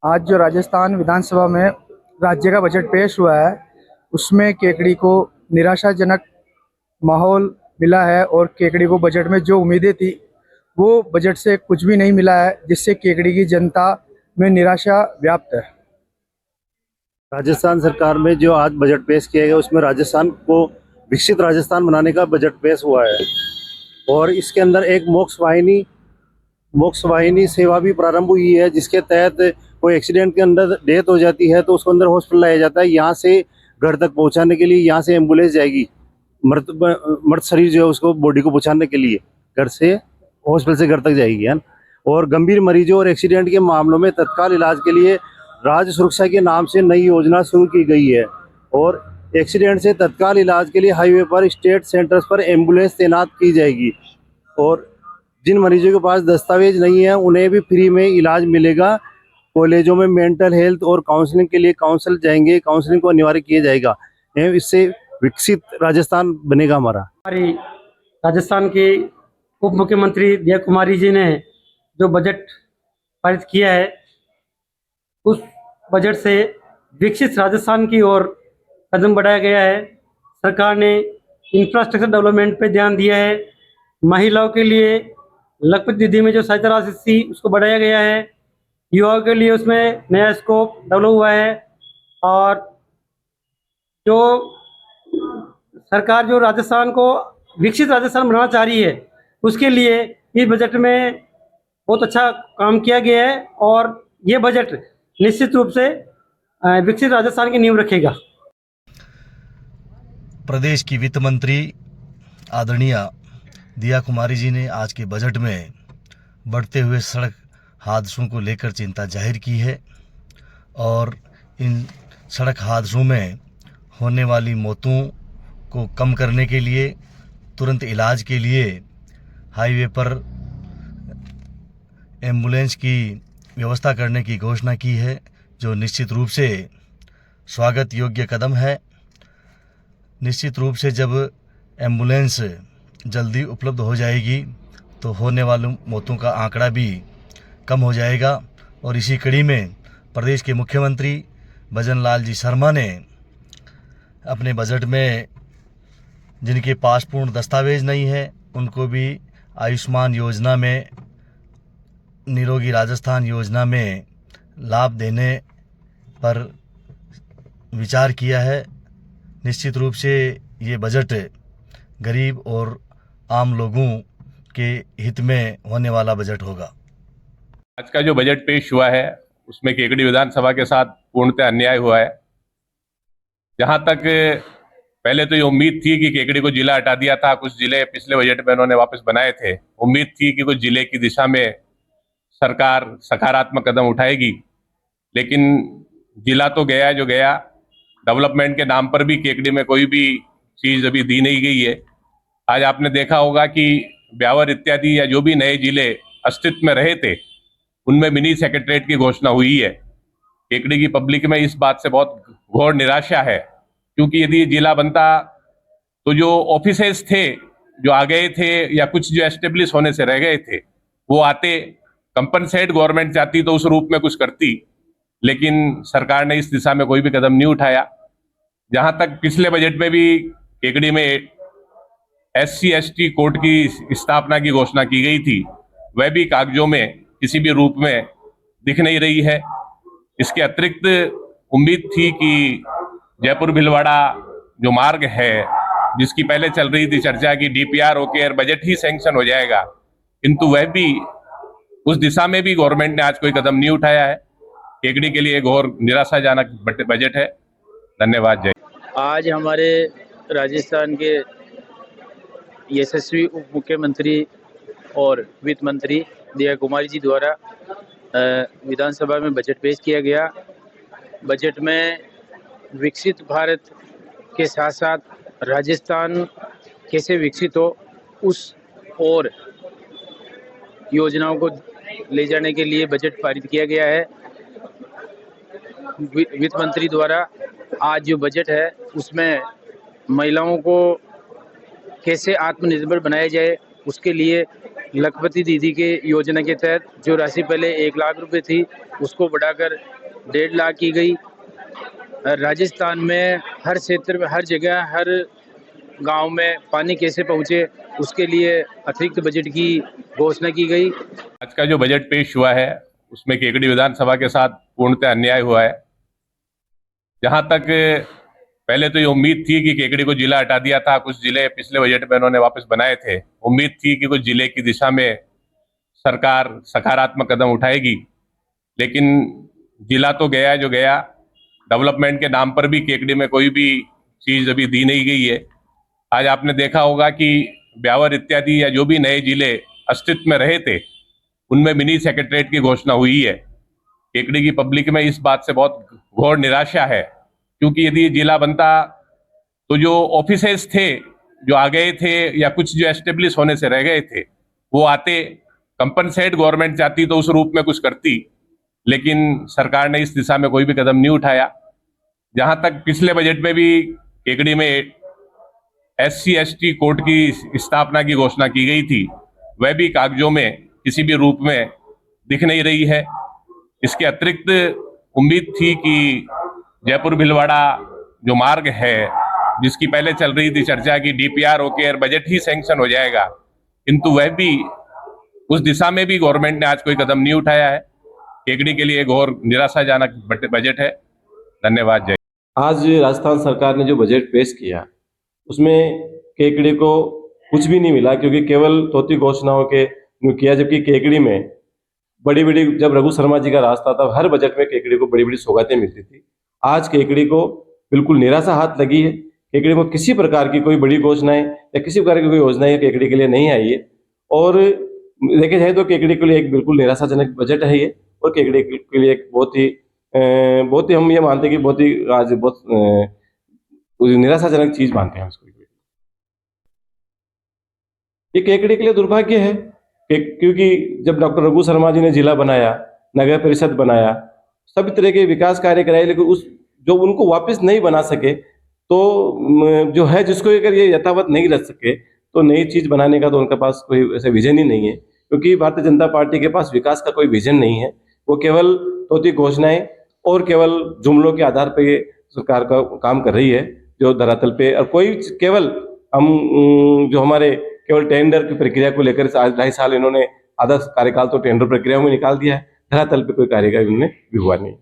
आज जो राजस्थान विधानसभा में राज्य का बजट पेश हुआ है, उसमें केकड़ी को निराशाजनक माहौल मिला है और केकड़ी को बजट में जो उम्मीदें थी वो बजट से कुछ भी नहीं मिला है, जिससे केकड़ी की जनता में निराशा व्याप्त है। राजस्थान सरकार में जो आज बजट पेश किया गया उसमें राजस्थान को विकसित राजस्थान बनाने का बजट पेश हुआ है और इसके अंदर एक मोक्ष वाहिनी सेवा भी प्रारंभ हुई है, जिसके तहत कोई एक्सीडेंट के अंदर डेथ हो जाती है तो उसको अंदर हॉस्पिटल लाया जाता है। यहाँ से घर तक पहुँचाने के लिए यहाँ से एम्बुलेंस जाएगी, मृत शरीर जो है उसको बॉडी को पहुँचाने के लिए घर से हॉस्पिटल से घर तक जाएगी है। और गंभीर मरीजों और एक्सीडेंट के मामलों में तत्काल इलाज के लिए राज्य सुरक्षा के नाम से नई योजना शुरू की गई है और एक्सीडेंट से तत्काल इलाज के लिए हाईवे पर स्टेट सेंटर्स पर एम्बुलेंस तैनात की जाएगी और जिन मरीजों के पास दस्तावेज नहीं है उन्हें भी फ्री में इलाज मिलेगा। कॉलेजों में मेंटल हेल्थ और काउंसलिंग के लिए काउंसिल जाएंगे, काउंसलिंग को अनिवार्य किया जाएगा। इससे विकसित राजस्थान बनेगा हमारा। हमारी राजस्थान के उप मुख्यमंत्री दिया कुमारी जी ने जो बजट पारित किया है, उस बजट से विकसित राजस्थान की ओर कदम बढ़ाया गया है। सरकार ने इंफ्रास्ट्रक्चर डेवलपमेंट पे ध्यान दिया है। महिलाओं के लिए लखपति निधि में जो सहायता राशि थी उसको बढ़ाया गया है। युवाओं के लिए उसमें नया स्कोप डेवलप हुआ है और जो सरकार जो राजस्थान को विकसित राजस्थान बनाना चाह रही है उसके लिए इस बजट में बहुत अच्छा काम किया गया है और ये बजट निश्चित रूप से विकसित राजस्थान की नींव रखेगा। प्रदेश की वित्त मंत्री आदरणीय दिया कुमारी जी ने आज के बजट में बढ़ते हुए सड़क हादसों को लेकर चिंता जाहिर की है और इन सड़क हादसों में होने वाली मौतों को कम करने के लिए तुरंत इलाज के लिए हाईवे पर एम्बुलेंस की व्यवस्था करने की घोषणा की है, जो निश्चित रूप से स्वागत योग्य कदम है। निश्चित रूप से जब एम्बुलेंस जल्दी उपलब्ध हो जाएगी तो होने वाली मौतों का आंकड़ा भी कम हो जाएगा और इसी कड़ी में प्रदेश के मुख्यमंत्री भजन लाल जी शर्मा ने अपने बजट में जिनके पास पूर्ण दस्तावेज नहीं है उनको भी आयुष्मान योजना में, निरोगी राजस्थान योजना में लाभ देने पर विचार किया है। निश्चित रूप से ये बजट गरीब और आम लोगों के हित में होने वाला बजट होगा। आज का जो बजट पेश हुआ है उसमें केकड़ी विधानसभा के साथ पूर्णतः अन्याय हुआ है। जहां तक पहले तो ये उम्मीद थी कि केकड़ी को जिला हटा दिया था, कुछ जिले पिछले बजट में उन्होंने वापस बनाए थे। उम्मीद थी कि कुछ जिले की दिशा में सरकार सकारात्मक कदम उठाएगी, लेकिन जिला तो गया जो गया। डेवलपमेंट के नाम पर भी केकड़ी में कोई भी चीज अभी दी नहीं गई है। आज आपने देखा होगा कि ब्यावर इत्यादि या जो भी नए जिले अस्तित्व में रहे थे उनमें मिनी सेक्रेटरीट की घोषणा हुई है। केकड़ी की पब्लिक में इस बात से बहुत घोर निराशा है, क्योंकि यदि जिला बनता तो जो ऑफिसेस थे जो आ गए थे या कुछ जो एस्टेब्लिश होने से रह गए थे वो आते, कंपनसेट गवर्नमेंट चाहती तो उस रूप में कुछ करती, लेकिन सरकार ने इस दिशा में कोई भी कदम नहीं उठाया। जहां तक पिछले बजट में भी केकड़ी में SC/ST कोर्ट की स्थापना की घोषणा की गई थी, वह भी कागजों में किसी भी रूप में दिख नहीं रही है। इसके अतिरिक्त उम्मीद थी कि जयपुर भीलवाड़ा जो मार्ग है जिसकी पहले चल रही थी चर्चा की DPR OKR बजट ही सैंक्शन हो जाएगा, किंतु वह भी उस दिशा में भी गवर्नमेंट ने आज कोई कदम नहीं उठाया है। केकड़ी के लिए घोर निराशाजनक बजट है। धन्यवाद। जय। आज हमारे राजस्थान के यशस्वी उप मुख्यमंत्री और वित्त मंत्री दिया कुमारी जी द्वारा विधानसभा में बजट पेश किया गया। बजट में विकसित भारत के साथ साथ राजस्थान कैसे विकसित हो उस और योजनाओं को ले जाने के लिए बजट पारित किया गया है। वित्त मंत्री द्वारा आज जो बजट है उसमें महिलाओं को कैसे आत्मनिर्भर बनाया जाए उसके लिए लखपति दीदी के योजना के तहत जो राशि पहले 1 लाख रुपए थी उसको बढ़ाकर 1.5 लाख की गई। राजस्थान में हर क्षेत्र में, हर जगह, हर गांव में पानी कैसे पहुंचे उसके लिए अतिरिक्त बजट की घोषणा की गई। आज का जो बजट पेश हुआ है उसमें केकड़ी विधानसभा के साथ पूर्णतः अन्याय हुआ है। जहां तक पहले तो ये उम्मीद थी कि केकड़ी को जिला हटा दिया था, कुछ जिले पिछले बजट में उन्होंने वापस बनाए थे। उम्मीद थी कि कुछ जिले की दिशा में सरकार सकारात्मक कदम उठाएगी, लेकिन जिला तो गया जो गया। डेवलपमेंट के नाम पर भी केकड़ी में कोई भी चीज अभी दी नहीं गई है। आज आपने देखा होगा कि ब्यावर इत्यादि या जो भी नए जिले अस्तित्व में रहे थे उनमें मिनी सेक्रेटरीट की घोषणा हुई है। केकड़ी की पब्लिक में इस बात से बहुत घोर निराशा है, क्योंकि यदि जिला बनता तो जो ऑफिसेस थे जो आ गए थे या कुछ जो एस्टेब्लिश होने से रह गए थे वो आते, कंपनसेट गवर्नमेंट चाहती तो उस रूप में कुछ करती, लेकिन सरकार ने इस दिशा में कोई भी कदम नहीं उठाया। जहां तक पिछले बजट में भी केकड़ी में SC/ST कोर्ट की स्थापना की घोषणा की गई थी, वह भी कागजों में किसी भी रूप में दिख नहीं रही है। इसके अतिरिक्त उम्मीद थी कि जयपुर भीलवाड़ा जो मार्ग है, जिसकी पहले चल रही थी चर्चा की DPR होकर बजट ही सैंक्शन हो जाएगा, किंतु वह भी उस दिशा में भी गवर्नमेंट ने आज कोई कदम नहीं उठाया है। केकड़ी के लिए घोर निराशाजनक बजट है। धन्यवाद। जय। आज राजस्थान सरकार ने जो बजट पेश किया उसमें केकड़ी को कुछ भी नहीं मिला, क्योंकि केवल तोती घोषणाओं के किया, जबकि केकड़ी में बड़ी बड़ी, जब रघु शर्मा जी का राज था तब हर बजट में केकड़ी को बड़ी बड़ी सौगातें मिलती थी। आज केकड़ी को बिल्कुल निराशा हाथ लगी है। केकड़ी में किसी प्रकार की कोई बड़ी घोषणाएं या किसी प्रकार की कोई योजनाएं केकड़ी के लिए नहीं आई है, और देखे जाए तो केकड़ी के लिए एक बिल्कुल निराशाजनक बजट है ये, और केकड़ी के लिए एक बहुत ही हम ये मानते हैं कि बहुत ही आज बहुत निराशाजनक चीज मानते हैं उसको। ये केकड़ी के लिए दुर्भाग्य है क्योंकि जब डॉक्टर रघु शर्मा जी ने जिला बनाया, नगर परिषद बनाया, सभी तरह के विकास कार्य कराए, लेकिन उस जो उनको वापस नहीं बना सके, तो जो है जिसको अगर ये यथावत नहीं रख सके तो नई चीज बनाने का तो उनके पास कोई ऐसा विजन ही नहीं है, क्योंकि भारतीय जनता पार्टी के पास विकास का कोई विजन नहीं है। वो केवल तोती घोषणाएं और केवल जुमलों के आधार पर सरकार का काम कर रही है, जो धरातल पे, और कोई केवल हम जो हमारे केवल टेंडर की प्रक्रिया को लेकर आज 2.5 साल इन्होंने आधा कार्यकाल तो टेंडर प्रक्रिया में निकाल दिया है, धरातल पे कोई कार्य का इन्होंने भी हुआ नहीं।